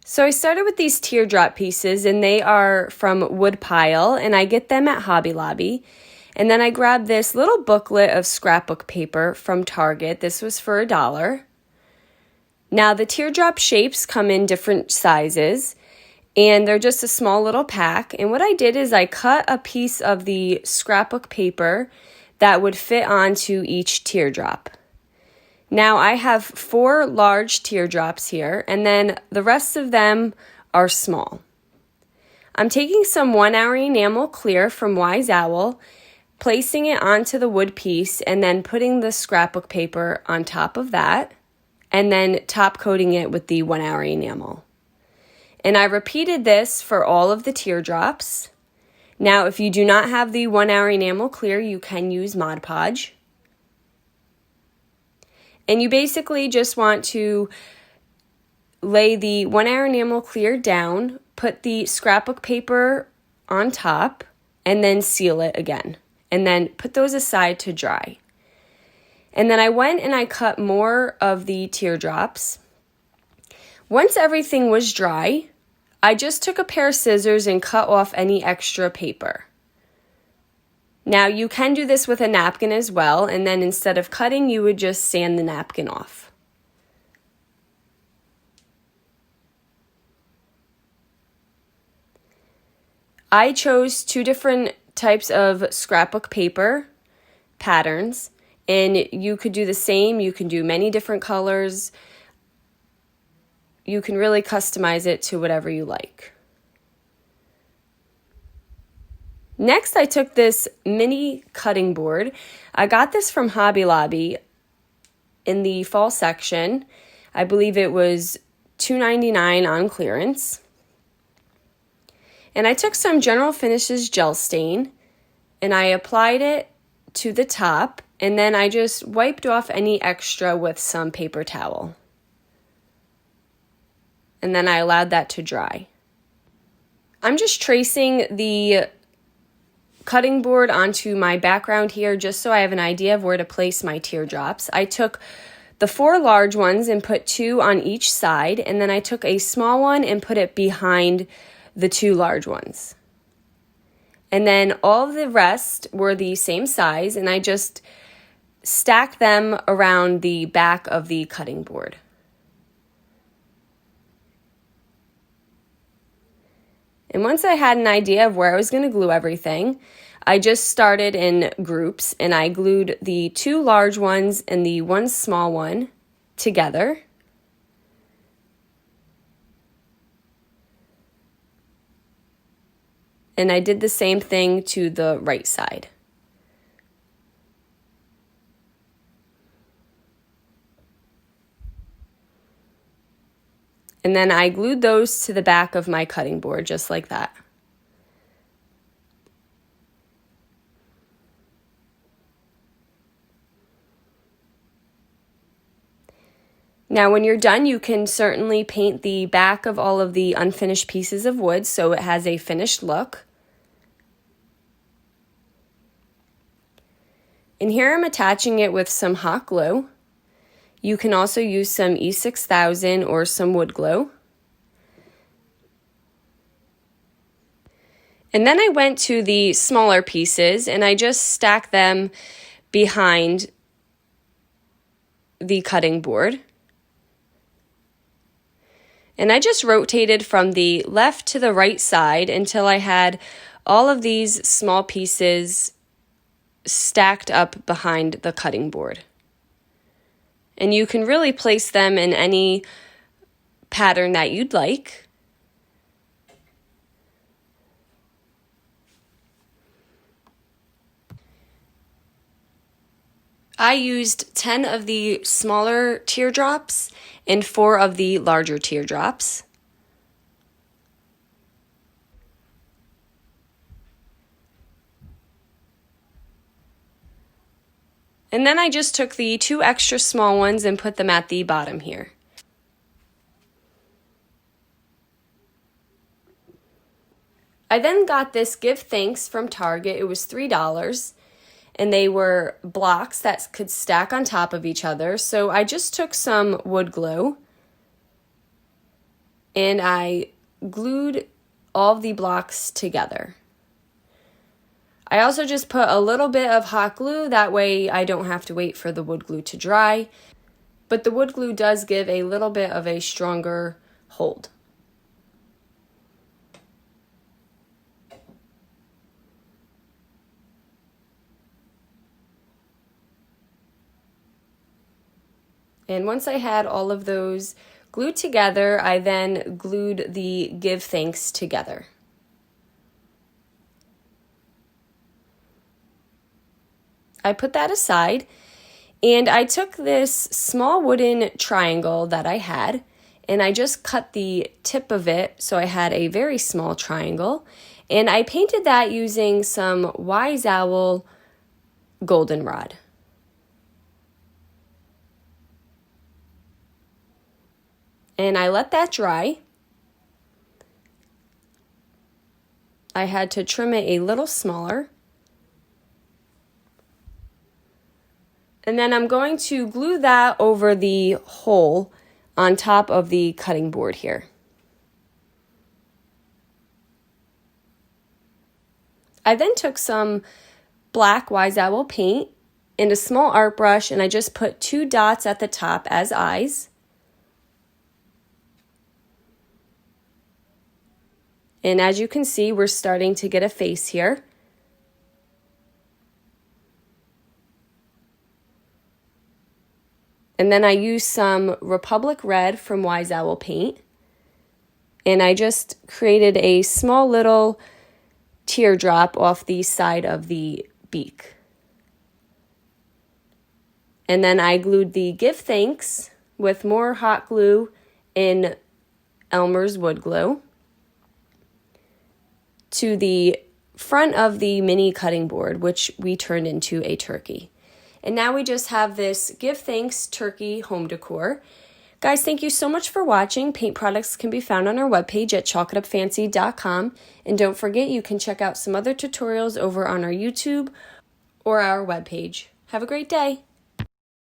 So I started with these teardrop pieces, and they are from Woodpile, and I get them at Hobby Lobby. And then I grabbed this little booklet of scrapbook paper from Target. This was for $1. Now the teardrop shapes come in different sizes, and they're just a small little pack. And what I did is I cut a piece of the scrapbook paper that would fit onto each teardrop. Now I have 4 large teardrops here, and then the rest of them are small. I'm taking some 1-hour enamel clear from Wise Owl, placing it onto the wood piece, and then putting the scrapbook paper on top of that, and then top coating it with the 1-hour enamel. And I repeated this for all of the teardrops. Now, if you do not have the 1-hour enamel clear, you can use Mod Podge. And you basically just want to lay the 1-hour enamel clear down, put the scrapbook paper on top, and then seal it again. And then put those aside to dry. And then I went and I cut more of the teardrops. Once everything was dry, I just took a pair of scissors and cut off any extra paper. Now you can do this with a napkin as well, and then instead of cutting, you would just sand the napkin off. I chose 2 different types of scrapbook paper patterns, and you could do the same. You can do many different colors. You can really customize it to whatever you like. Next, I took this mini cutting board. I got this from Hobby Lobby in the fall section. I believe it was $2.99 on clearance. And I took some General Finishes gel stain, and I applied it to the top, and then I just wiped off any extra with some paper towel. And then I allowed that to dry. I'm just tracing the cutting board onto my background here just so I have an idea of where to place my teardrops. I took the 4 large ones and put 2 on each side, and then I took a small one and put it behind the 2 large ones. And then all of the rest were the same size, and I just stacked them around the back of the cutting board. And once I had an idea of where I was going to glue everything, I just started in groups, and I glued the 2 large ones and the 1 small one together. And I did the same thing to the right side. And then I glued those to the back of my cutting board, just like that. Now, when you're done, you can certainly paint the back of all of the unfinished pieces of wood so it has a finished look. And here I'm attaching it with some hot glue. You can also use some E6000 or some wood glue. And then I went to the smaller pieces and I just stacked them behind the cutting board. And I just rotated from the left to the right side until I had all of these small pieces stacked up behind the cutting board. And you can really place them in any pattern that you'd like. I used 10 of the smaller teardrops and 4 of the larger teardrops. And then I just took the 2 extra small ones and put them at the bottom here. I then got this Give Thanks from Target. It was $3. And they were blocks that could stack on top of each other. So I just took some wood glue and I glued all of the blocks together. I also just put a little bit of hot glue, that way I don't have to wait for the wood glue to dry. But the wood glue does give a little bit of a stronger hold. And once I had all of those glued together, I then glued the Give Thanks together. I put that aside, and I took this small wooden triangle that I had, and I just cut the tip of it so I had a very small triangle, and I painted that using some Wise Owl goldenrod. And I let that dry. I had to trim it a little smaller. And then I'm going to glue that over the hole on top of the cutting board here. I then took some black Wise Owl paint and a small art brush, and I just put 2 dots at the top as eyes. And as you can see, we're starting to get a face here. And then I used some Republic Red from Wise Owl paint. And I just created a small little teardrop off the side of the beak. And then I glued the Give Thanks with more hot glue in Elmer's wood glue to the front of the mini cutting board, which we turned into a turkey. And now we just have this Give Thanks turkey home decor. Guys, thank you so much for watching. Paint products can be found on our webpage at chalkitupfancy.com. And don't forget, you can check out some other tutorials over on our YouTube or our webpage. Have a great day.